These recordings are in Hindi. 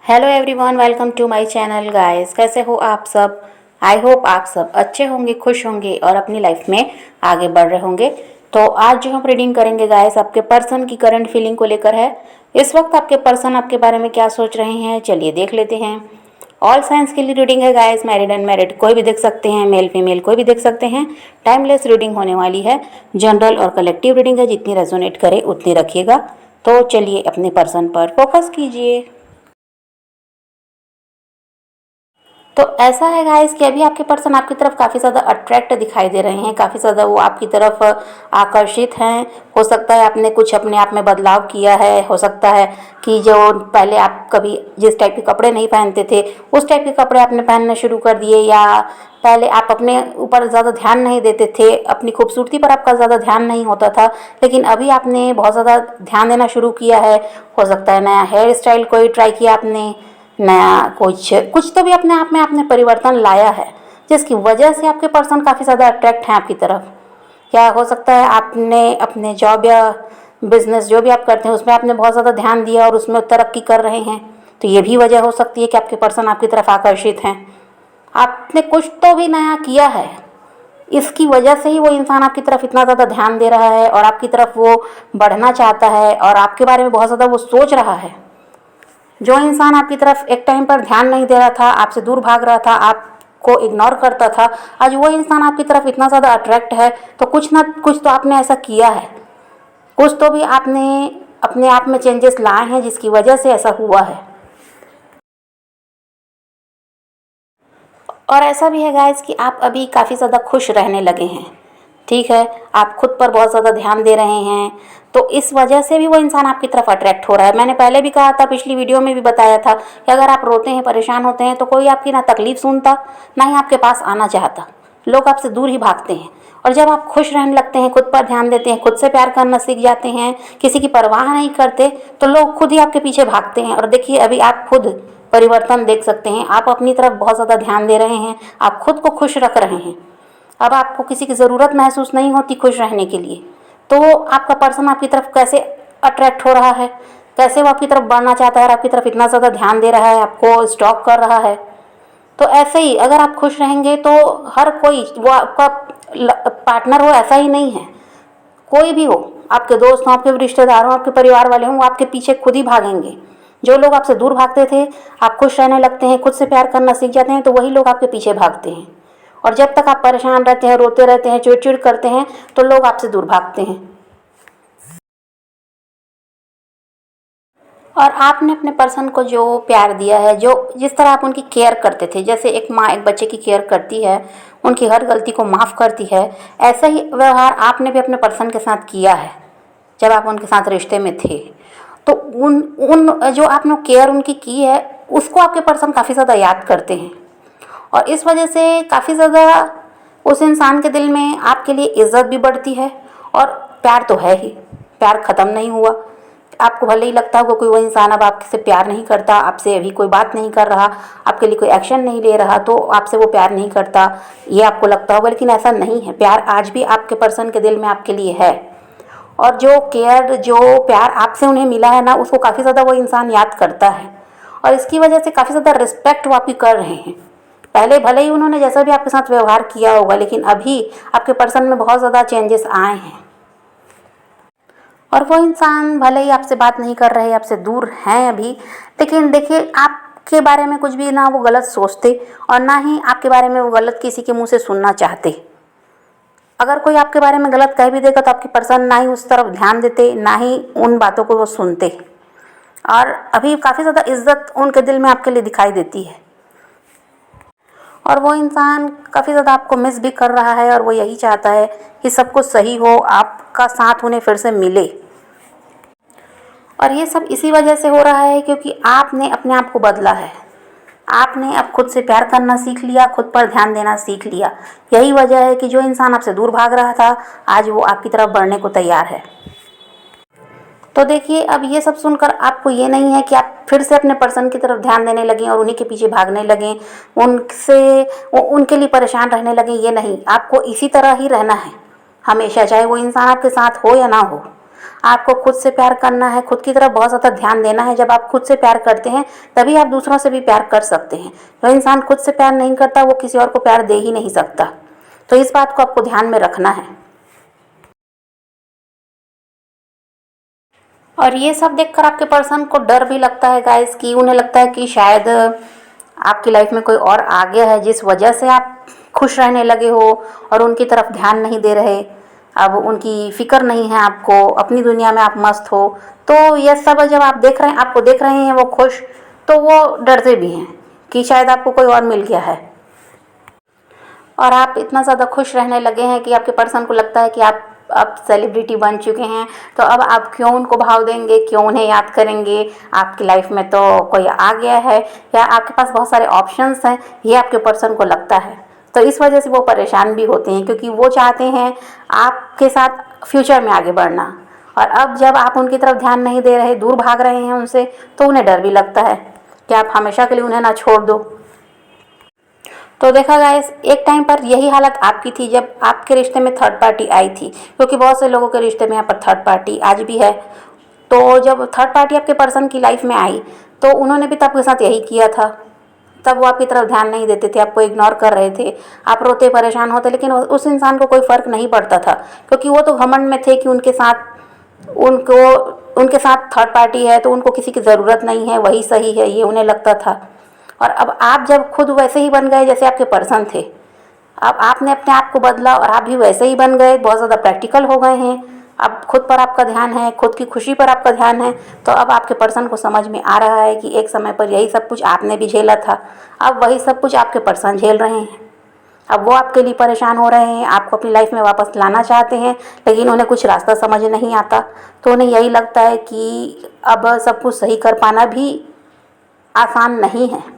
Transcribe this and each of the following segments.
Hello everyone, welcome to my channel guys. कैसे हो आप सब? आई होप आप सब अच्छे होंगे, खुश होंगे और अपनी लाइफ में आगे बढ़ रहे होंगे। तो आज जो हम रीडिंग करेंगे गाइस, आपके पर्सन की करंट फीलिंग को लेकर है। इस वक्त आपके पर्सन आपके बारे में क्या सोच रहे हैं, चलिए देख लेते हैं। ऑल साइंस के लिए रीडिंग है गाइस, मैरिड अनमैरिड कोई भी देख सकते हैं, मेल फीमेल कोई भी देख सकते हैं। टाइमलेस रीडिंग होने वाली है, जनरल और कलेक्टिव रीडिंग है, जितनी रेजोनेट करे उतनी रखिएगा। तो चलिए अपने पर्सन पर फोकस कीजिए। तो ऐसा है गाइस कि अभी आपके पर्सन आपकी तरफ काफ़ी ज़्यादा अट्रैक्ट दिखाई दे रहे हैं, काफ़ी ज़्यादा वो आपकी तरफ आकर्षित हैं। हो सकता है आपने कुछ अपने आप में बदलाव किया है, हो सकता है कि जो पहले आप कभी जिस टाइप के कपड़े नहीं पहनते थे उस टाइप के कपड़े आपने पहनने शुरू कर दिए, या पहले आप अपने ऊपर ज़्यादा ध्यान नहीं देते थे, अपनी खूबसूरती पर आपका ज़्यादा ध्यान नहीं होता था, लेकिन अभी आपने बहुत ज़्यादा ध्यान देना शुरू किया है। हो सकता है नया हेयर स्टाइल कोई ट्राई किया आपने, नया कुछ कुछ तो भी अपने आप में आपने परिवर्तन लाया है, जिसकी वजह से आपके पर्सन काफ़ी ज़्यादा अट्रैक्ट हैं आपकी तरफ। क्या हो सकता है आपने अपने जॉब या बिजनेस जो भी आप करते हैं उसमें आपने बहुत ज़्यादा ध्यान दिया और उसमें तरक्की कर रहे हैं, तो ये भी वजह हो सकती है कि आपके पर्सन आपकी तरफ आकर्षित हैं। आपने कुछ तो भी नया किया है, इसकी वजह से ही वो इंसान आपकी तरफ इतना ज़्यादा ध्यान दे रहा है और आपकी तरफ वो बढ़ना चाहता है और आपके बारे में बहुत ज़्यादा वो सोच रहा है। जो इंसान आपकी तरफ एक टाइम पर ध्यान नहीं दे रहा था, आपसे दूर भाग रहा था, आपको इग्नोर करता था, आज वो इंसान आपकी तरफ इतना ज़्यादा अट्रैक्ट है, तो कुछ ना कुछ तो आपने ऐसा किया है, कुछ तो भी आपने अपने आप में चेंजेस लाए हैं जिसकी वजह से ऐसा हुआ है। और ऐसा भी है गाइस कि आप अभी काफ़ी ज़्यादा खुश रहने लगे हैं। ठीक है, आप खुद पर बहुत ज़्यादा ध्यान दे रहे हैं, तो इस वजह से भी वो इंसान आपकी तरफ अट्रैक्ट हो रहा है। मैंने पहले भी कहा था, पिछली वीडियो में भी बताया था कि अगर आप रोते हैं, परेशान होते हैं, तो कोई आपकी ना तकलीफ़ सुनता, ना ही आपके पास आना चाहता। लोग आपसे दूर ही भागते हैं। और जब आप खुश रहने लगते हैं, खुद पर ध्यान देते हैं, खुद से प्यार करना सीख जाते हैं, किसी की परवाह नहीं करते, तो लोग खुद ही आपके पीछे भागते हैं। और देखिए अभी आप खुद परिवर्तन देख सकते हैं, आप अपनी तरफ बहुत ज़्यादा ध्यान दे रहे हैं, आप खुद को खुश रख रहे हैं। अब आपको किसी की ज़रूरत महसूस नहीं होती खुश रहने के लिए। तो आपका पर्सन आपकी तरफ कैसे अट्रैक्ट हो रहा है, कैसे वो आपकी तरफ बढ़ना चाहता है और आपकी तरफ इतना ज़्यादा ध्यान दे रहा है, आपको स्टॉक कर रहा है। तो ऐसे ही अगर आप खुश रहेंगे तो हर कोई, वो आपका पार्टनर हो ऐसा ही नहीं है, कोई भी हो, आपके दोस्त हों, आपके रिश्तेदार हों, आपके परिवार वाले हों, वो आपके पीछे खुद ही भागेंगे। जो लोग आपसे दूर भागते थे, आप खुश रहने लगते हैं, खुद से प्यार करना सीख जाते हैं, तो वही लोग आपके पीछे भागते हैं। और जब तक आप परेशान रहते हैं, रोते रहते हैं, चिड़चिड़ करते हैं, तो लोग आपसे दूर भागते हैं। और आपने अपने पर्सन को जो प्यार दिया है, जो जिस तरह आप उनकी केयर करते थे, जैसे एक माँ एक बच्चे की केयर करती है, उनकी हर गलती को माफ़ करती है, ऐसा ही व्यवहार आपने भी अपने पर्सन के साथ किया है जब आप उनके साथ रिश्ते में थे। तो उन उन जो आपने केयर उनकी की है, उसको आपके पर्सन काफ़ी ज़्यादा याद करते हैं। और इस वजह से काफ़ी ज़्यादा उस इंसान के दिल में आपके लिए इज़्ज़त भी बढ़ती है। और प्यार तो है ही, प्यार ख़त्म नहीं हुआ। आपको भले ही लगता होगा कोई वो इंसान अब आपसे प्यार नहीं करता, आपसे अभी कोई बात नहीं कर रहा, आपके लिए कोई एक्शन नहीं ले रहा, तो आपसे वो प्यार नहीं करता, ये आपको लगता होगा, लेकिन ऐसा नहीं है। प्यार आज भी आपके पर्सन के दिल में आपके लिए है। और जो केयर, जो प्यार आपसे उन्हें मिला है ना, उसको काफ़ी ज़्यादा वो इंसान याद करता है। और इसकी वजह से काफ़ी ज़्यादा रिस्पेक्ट वो आपकी कर रहे हैं। पहले भले ही उन्होंने जैसा भी आपके साथ व्यवहार किया होगा, लेकिन अभी आपके पर्सन में बहुत ज़्यादा चेंजेस आए हैं। और वो इंसान भले ही आपसे बात नहीं कर रहे, आपसे दूर हैं अभी, लेकिन देखिए आपके बारे में कुछ भी ना वो गलत सोचते और ना ही आपके बारे में वो गलत किसी के मुंह से सुनना चाहते। अगर कोई आपके बारे में गलत कह भी देगा तो आपके पर्सन ना ही उस तरफ ध्यान देते, ना ही उन बातों को वो सुनते। और अभी काफ़ी ज़्यादा इज्जत उनके दिल में आपके लिए दिखाई देती है। और वो इंसान काफ़ी ज़्यादा आपको मिस भी कर रहा है और वो यही चाहता है कि सब कुछ सही हो, आपका साथ उन्हें फिर से मिले। और ये सब इसी वजह से हो रहा है क्योंकि आपने अपने आप को बदला है। आपने अब खुद से प्यार करना सीख लिया, खुद पर ध्यान देना सीख लिया। यही वजह है कि जो इंसान आपसे दूर भाग रहा था, आज वो आपकी तरफ बढ़ने को तैयार है। तो देखिए अब ये सब सुनकर आपको ये नहीं है कि आप फिर से अपने पर्सन की तरफ ध्यान देने लगें और उन्हीं के पीछे भागने लगें, उनके लिए परेशान रहने लगें। ये नहीं, आपको इसी तरह ही रहना है हमेशा, चाहे वो इंसान आपके साथ हो या ना हो। आपको खुद से प्यार करना है, खुद की तरफ बहुत ज़्यादा ध्यान देना है। जब आप खुद से प्यार करते हैं तभी आप दूसरों से भी प्यार कर सकते हैं। जो इंसान खुद से प्यार नहीं करता वो किसी और को प्यार दे ही नहीं सकता। तो इस बात को आपको ध्यान में रखना है। और ये सब देखकर आपके पर्सन को डर भी लगता है गाइस, कि उन्हें लगता है कि शायद आपकी लाइफ में कोई और आ गया है जिस वजह से आप खुश रहने लगे हो और उनकी तरफ ध्यान नहीं दे रहे। अब उनकी फ़िक्र नहीं है आपको, अपनी दुनिया में आप मस्त हो। तो यह सब जब आप देख रहे हैं, आपको देख रहे हैं वो खुश, तो वो डरते भी हैं कि शायद आपको कोई और मिल गया है। और आप इतना ज़्यादा खुश रहने लगे हैं कि आपके पर्सन को लगता है कि आप सेलिब्रिटी बन चुके हैं। तो अब आप क्यों उनको भाव देंगे, क्यों उन्हें याद करेंगे? आपकी लाइफ में तो कोई आ गया है या आपके पास बहुत सारे ऑप्शंस हैं, ये आपके पर्सन को लगता है। तो इस वजह से वो परेशान भी होते हैं, क्योंकि वो चाहते हैं आपके साथ फ्यूचर में आगे बढ़ना। और अब जब आप उनकी तरफ ध्यान नहीं दे रहे, दूर भाग रहे हैं उनसे, तो उन्हें डर भी लगता है कि आप हमेशा के लिए उन्हें ना छोड़ दो। तो देखा गाइस, एक टाइम पर यही हालत आपकी थी जब आपके रिश्ते में थर्ड पार्टी आई थी, क्योंकि बहुत से लोगों के रिश्ते में यहाँ पर थर्ड पार्टी आज भी है। तो जब थर्ड पार्टी आपके पर्सन की लाइफ में आई तो उन्होंने भी तो आपके साथ यही किया था। तब वो आपकी तरफ ध्यान नहीं देते थे, आपको इग्नोर कर रहे थे, आप रोते परेशान होते, लेकिन उस इंसान को कोई फ़र्क नहीं पड़ता था, क्योंकि वो तो घमंड में थे कि उनके साथ थर्ड पार्टी है तो उनको किसी की ज़रूरत नहीं है, वही सही है, ये उन्हें लगता था। और अब आप जब खुद वैसे ही बन गए जैसे आपके पर्सन थे, अब आपने अपने आप को बदला और आप भी वैसे ही बन गए, बहुत ज़्यादा प्रैक्टिकल हो गए हैं। अब खुद पर आपका ध्यान है, खुद की खुशी पर आपका ध्यान है। तो अब आपके पर्सन को समझ में आ रहा है कि एक समय पर यही सब कुछ आपने भी झेला था, अब वही सब कुछ आपके पर्सन झेल रहे हैं। अब वो आपके लिए परेशान हो रहे हैं, आपको अपनी लाइफ में वापस लाना चाहते हैं, लेकिन उन्हें कुछ रास्ता समझ नहीं आता। तो उन्हें यही लगता है कि अब सब कुछ सही कर पाना भी आसान नहीं है।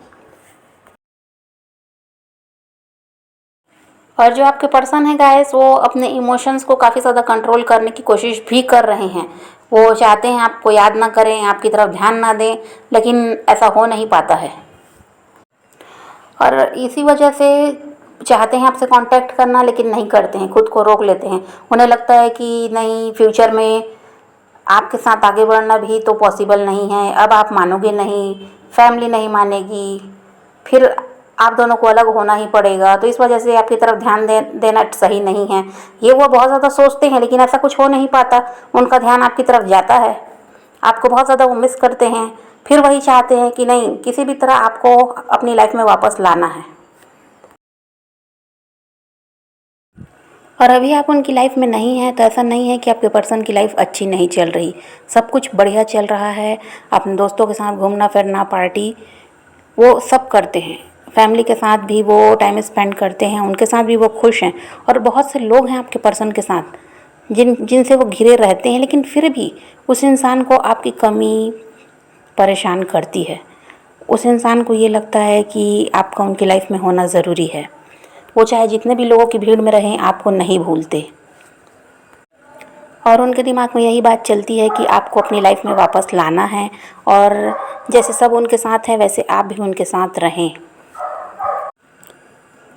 और जो आपके पर्सन है गाइस, वो अपने इमोशंस को काफ़ी ज़्यादा कंट्रोल करने की कोशिश भी कर रहे हैं। वो चाहते हैं आपको याद ना करें, आपकी तरफ ध्यान ना दें, लेकिन ऐसा हो नहीं पाता है। और इसी वजह से चाहते हैं आपसे कांटेक्ट करना, लेकिन नहीं करते हैं, खुद को रोक लेते हैं। उन्हें लगता है कि नहीं, फ्यूचर में आपके साथ आगे बढ़ना भी तो पॉसिबल नहीं है, अब आप मानोगे नहीं, फैमिली नहीं मानेगी, फिर आप दोनों को अलग होना ही पड़ेगा। तो इस वजह से आपकी तरफ ध्यान देना सही नहीं है, ये वो बहुत ज़्यादा सोचते हैं, लेकिन ऐसा कुछ हो नहीं पाता। उनका ध्यान आपकी तरफ जाता है, आपको बहुत ज़्यादा वो मिस करते हैं, फिर वही चाहते हैं कि नहीं, किसी भी तरह आपको अपनी लाइफ में वापस लाना है। और अभी आप उनकी लाइफ में नहीं हैं, तो ऐसा नहीं है कि आपके पर्सन की लाइफ अच्छी नहीं चल रही, सब कुछ बढ़िया चल रहा है। अपने दोस्तों के साथ घूमना फिरना, पार्टी, वो सब करते हैं। फैमिली के साथ भी वो टाइम स्पेंड करते हैं, उनके साथ भी वो खुश हैं। और बहुत से लोग हैं आपके पर्सन के साथ जिनसे वो घिरे रहते हैं, लेकिन फिर भी उस इंसान को आपकी कमी परेशान करती है। उस इंसान को ये लगता है कि आपका उनकी लाइफ में होना ज़रूरी है। वो चाहे जितने भी लोगों की भीड़ में रहें, आपको नहीं भूलते। और उनके दिमाग में यही बात चलती है कि आपको अपनी लाइफ में वापस लाना है, और जैसे सब उनके साथ हैं वैसे आप भी उनके साथ रहें।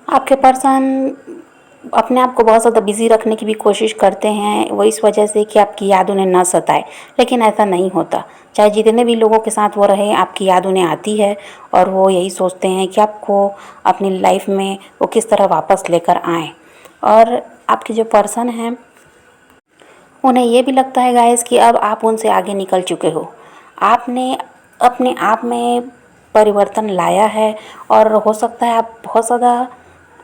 आपके पर्सन अपने आप को बहुत ज़्यादा बिज़ी रखने की भी कोशिश करते हैं, वो इस वजह से कि आपकी याद उन्हें ना सताए, लेकिन ऐसा नहीं होता। चाहे जितने भी लोगों के साथ वो रहें, आपकी याद उन्हें आती है, और वो यही सोचते हैं कि आपको अपनी लाइफ में वो किस तरह वापस लेकर आएँ। और आपके जो पर्सन हैं, उन्हें ये भी लगता है गाइस कि अब आप उनसे आगे निकल चुके हो, आपने अपने आप में परिवर्तन लाया है, और हो सकता है आप बहुत ज़्यादा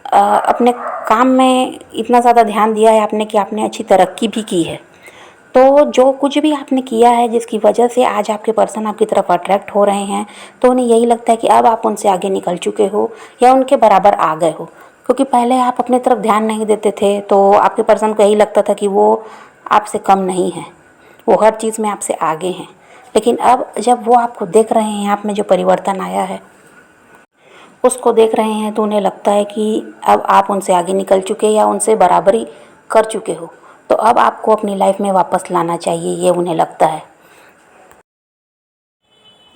अपने काम में इतना ज़्यादा ध्यान दिया है आपने कि आपने अच्छी तरक्की भी की है। तो जो कुछ भी आपने किया है जिसकी वजह से आज आपके पर्सन आपकी तरफ अट्रैक्ट हो रहे हैं, तो उन्हें यही लगता है कि अब आप उनसे आगे निकल चुके हो या उनके बराबर आ गए हो। क्योंकि पहले आप अपनी तरफ ध्यान नहीं देते थे, तो आपके पर्सन को यही लगता था कि वो आपसे कम नहीं है, वो हर चीज़ में आपसे आगे हैं। लेकिन अब जब वो आपको देख रहे हैं, आप में जो परिवर्तन आया है उसको देख रहे हैं, तो उन्हें लगता है कि अब आप उनसे आगे निकल चुके या उनसे बराबरी कर चुके हो, तो अब आपको अपनी लाइफ में वापस लाना चाहिए, ये उन्हें लगता है।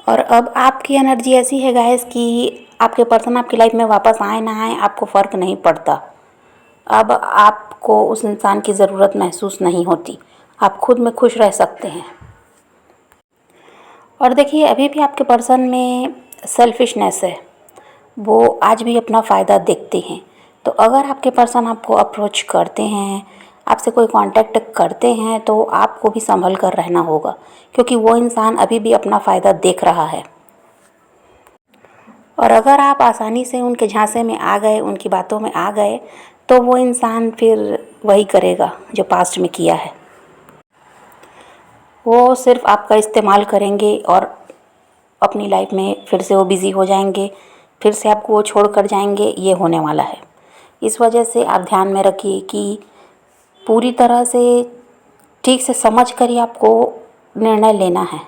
और अब आपकी एनर्जी ऐसी है गाइस कि आपके पर्सन आपकी लाइफ में वापस आए ना आए, आपको फ़र्क नहीं पड़ता। अब आपको उस इंसान की ज़रूरत महसूस नहीं होती, आप खुद में खुश रह सकते हैं। और देखिए, अभी भी आपके पर्सन में सेल्फिशनेस है, वो आज भी अपना फ़ायदा देखते हैं। तो अगर आपके पर्सन आपको अप्रोच करते हैं, आपसे कोई कांटेक्ट करते हैं, तो आपको भी संभल कर रहना होगा, क्योंकि वो इंसान अभी भी अपना फ़ायदा देख रहा है। और अगर आप आसानी से उनके झांसे में आ गए, उनकी बातों में आ गए, तो वो इंसान फिर वही करेगा जो पास्ट में किया है। वो सिर्फ आपका इस्तेमाल करेंगे और अपनी लाइफ में फिर से वो बिज़ी हो जाएंगे, फिर से आपको वो छोड़ कर जाएंगे, ये होने वाला है। इस वजह से आप ध्यान में रखिए कि पूरी तरह से ठीक से समझ कर ही आपको निर्णय लेना है।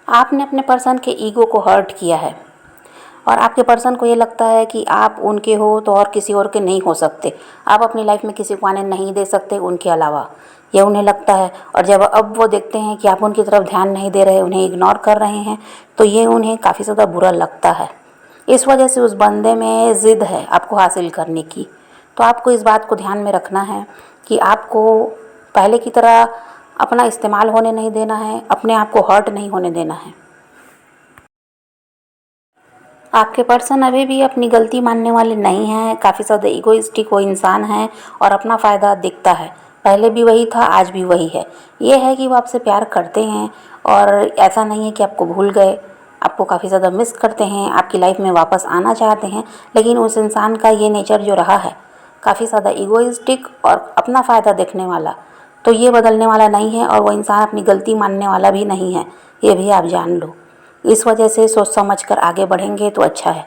आपने अपने पर्सन के ईगो को हर्ट किया है और आपके पर्सन को ये लगता है कि आप उनके हो तो और किसी और के नहीं हो सकते, आप अपनी लाइफ में किसी को आने नहीं दे सकते उनके अलावा, ये उन्हें लगता है। और जब अब वो देखते हैं कि आप उनकी तरफ ध्यान नहीं दे रहे, उन्हें इग्नोर कर रहे हैं, तो ये उन्हें काफ़ी ज़्यादा बुरा लगता है। इस वजह से उस बंदे में ज़िद है आपको हासिल करने की। तो आपको इस बात को ध्यान में रखना है कि आपको पहले की तरह अपना इस्तेमाल होने नहीं देना है, अपने आप को हर्ट नहीं होने देना है। आपके पर्सन अभी भी अपनी गलती मानने वाले नहीं हैं, काफ़ी ज़्यादा इगोइस्टिक वो इंसान है और अपना फ़ायदा दिखता है। पहले भी वही था, आज भी वही है। ये है कि वो आपसे प्यार करते हैं और ऐसा नहीं है कि आपको भूल गए, आपको काफ़ी ज़्यादा मिस करते हैं, आपकी लाइफ में वापस आना चाहते हैं। लेकिन उस इंसान का ये नेचर जो रहा है, काफ़ी ज़्यादा इगोइस्टिक और अपना फ़ायदा देखने वाला, तो ये बदलने वाला नहीं है और वो इंसान अपनी गलती मानने वाला भी नहीं है, ये भी आप जान लो। इस वजह से सोच समझ कर आगे बढ़ेंगे तो अच्छा है।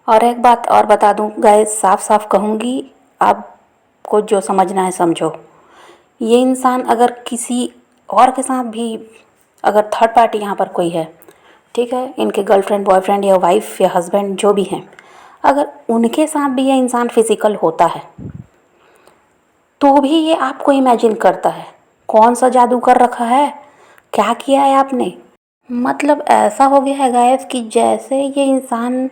और एक बात और बता दूं गाइस, साफ साफ कहूँगी, आपको जो समझना है समझो। ये इंसान अगर किसी और के साथ भी, अगर थर्ड पार्टी यहाँ पर कोई है, ठीक है, इनके गर्लफ्रेंड, बॉयफ्रेंड या वाइफ या हस्बैंड जो भी हैं, अगर उनके साथ भी ये इंसान फिजिकल होता है, तो भी ये आपको इमेजिन करता है। कौन सा जादू कर रखा है, क्या किया है आपने। मतलब ऐसा हो गया है गाइस कि जैसे ये इंसान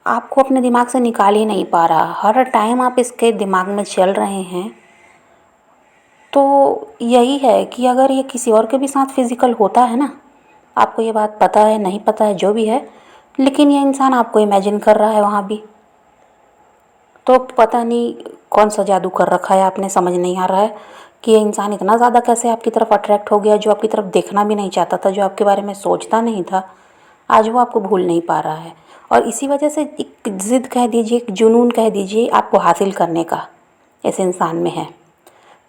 आपको अपने दिमाग से निकाल ही नहीं पा रहा, हर टाइम आप इसके दिमाग में चल रहे हैं। तो यही है कि अगर ये किसी और के भी साथ फिजिकल होता है ना, आपको ये बात पता है नहीं पता है जो भी है, लेकिन ये इंसान आपको इमेजिन कर रहा है वहाँ भी। तो पता नहीं कौन सा जादू कर रखा है आपने, समझ नहीं आ रहा है कि ये इंसान इतना ज़्यादा कैसे आपकी तरफ अट्रैक्ट हो गया, जो आपकी तरफ देखना भी नहीं चाहता था, जो आपके बारे में सोचता नहीं था, आज वो आपको भूल नहीं पा रहा है। और इसी वजह से एक ज़िद कह दीजिए, एक जुनून कह दीजिए, आपको हासिल करने का इस इंसान में है।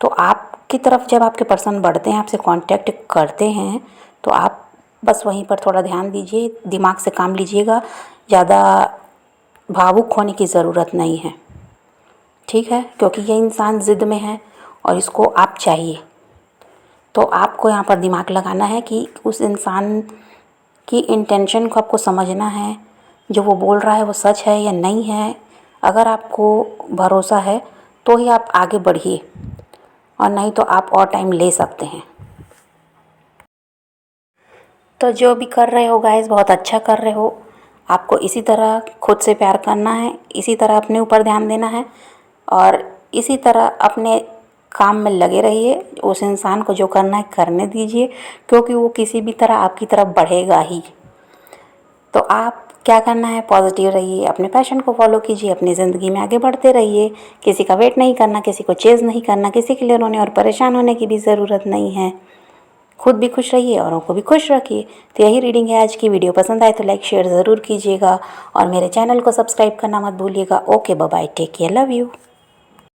तो आपकी तरफ जब आपके पर्सन बढ़ते हैं, आपसे कांटेक्ट करते हैं, तो आप बस वहीं पर थोड़ा ध्यान दीजिए, दिमाग से काम लीजिएगा, ज़्यादा भावुक होने की ज़रूरत नहीं है, ठीक है, क्योंकि ये इंसान ज़िद में है और इसको आप चाहिए। तो आपको यहाँ पर दिमाग लगाना है कि उस इंसान की इंटेंशन को आपको समझना है, जो वो बोल रहा है वो सच है या नहीं है। अगर आपको भरोसा है तो ही आप आगे बढ़िए, और नहीं तो आप और टाइम ले सकते हैं। तो जो भी कर रहे हो गाइस, बहुत अच्छा कर रहे हो। आपको इसी तरह खुद से प्यार करना है, इसी तरह अपने ऊपर ध्यान देना है और इसी तरह अपने काम में लगे रहिए। उस इंसान को जो करना है करने दीजिए, क्योंकि वो किसी भी तरह आपकी तरफ बढ़ेगा ही। तो आप क्या करना है, पॉजिटिव रहिए, अपने पैशन को फॉलो कीजिए, अपनी ज़िंदगी में आगे बढ़ते रहिए। किसी का वेट नहीं करना, किसी को चेज़ नहीं करना, किसी के लिए रोने और परेशान होने की भी ज़रूरत नहीं है। खुद भी खुश रहिए, औरों को भी खुश रखिए। तो यही रीडिंग है आज की। वीडियो पसंद आए तो लाइक शेयर ज़रूर कीजिएगा और मेरे चैनल को सब्सक्राइब करना मत भूलिएगा। Okay, bye bye, take care, love you.